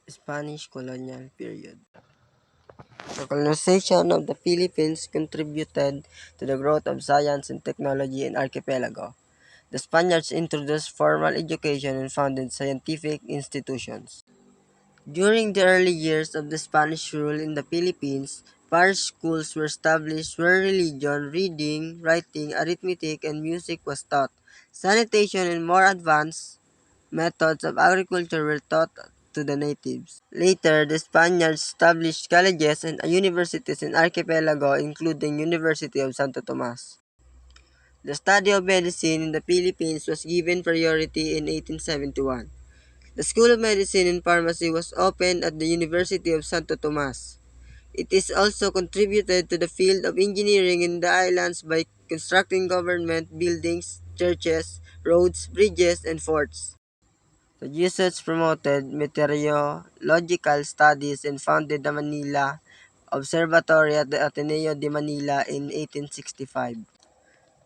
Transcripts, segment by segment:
Spanish colonial period. The colonization of the Philippines contributed to the growth of science and technology in archipelago. The Spaniards introduced formal education and founded scientific institutions. During the early years of the Spanish rule in the Philippines, parish schools were established where religion, reading, writing, arithmetic, and music was taught. Sanitation and more advanced methods of agriculture were taught to the natives. Later, the Spaniards established colleges and universities in archipelago, including University of Santo Tomas. The study of medicine in the Philippines was given priority in 1871. The School of Medicine and Pharmacy was opened at the University of Santo Tomas. It is also contributed to the field of engineering in the islands by constructing government buildings, churches, roads, bridges, and forts. The Jesuits promoted meteorological studies and founded the Manila Observatory at the Ateneo de Manila in 1865.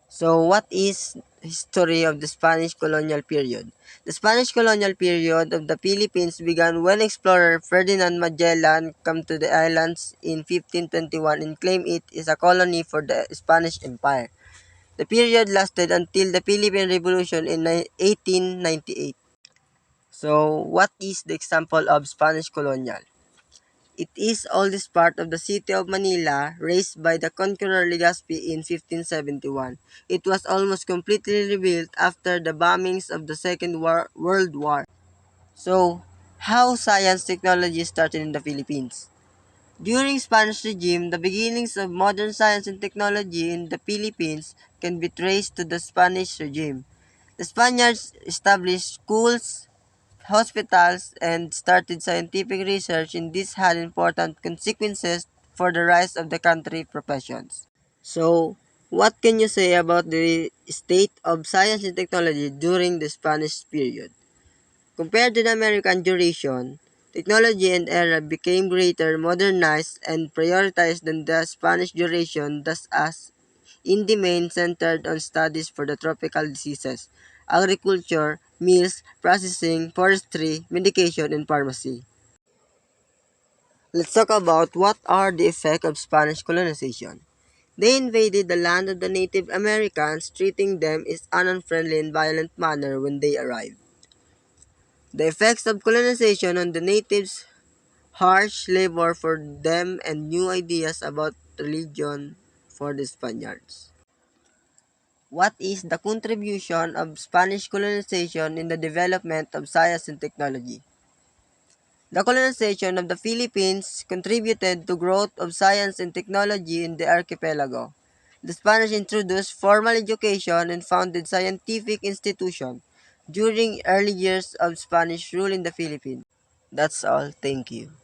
So, what is history of the Spanish colonial period? The Spanish colonial period of the Philippines began when explorer Ferdinand Magellan came to the islands in 1521 and claimed it is a colony for the Spanish Empire. The period lasted until the Philippine Revolution in 1898. So, what is the example of Spanish colonial? It is oldest part of the city of Manila, raised by the conqueror Legazpi in 1571. It was almost completely rebuilt after the bombings of the World War. So, how science technology started in the Philippines? During Spanish regime, the beginnings of modern science and technology in the Philippines can be traced to the Spanish regime. The Spaniards established schools, hospitals, and started scientific research, and this had important consequences for the rise of the country professions. So, what can you say about the state of science and technology during the Spanish period? Compared to the American duration, technology and era became greater, modernized, and prioritized than the Spanish duration, thus as in the main centered on studies for the tropical diseases, agriculture, mills, processing, forestry, medication, and pharmacy. Let's talk about what are the effects of Spanish colonization. They invaded the land of the Native Americans, treating them in an unfriendly and violent manner when they arrived. The effects of colonization on the natives: harsh labor for them and new ideas about religion for the Spaniards. What is the contribution of Spanish colonization in the development of science and technology? The colonization of the Philippines contributed to growth of science and technology in the archipelago. The Spanish introduced formal education and founded scientific institutions during early years of Spanish rule in the Philippines. That's all. Thank you.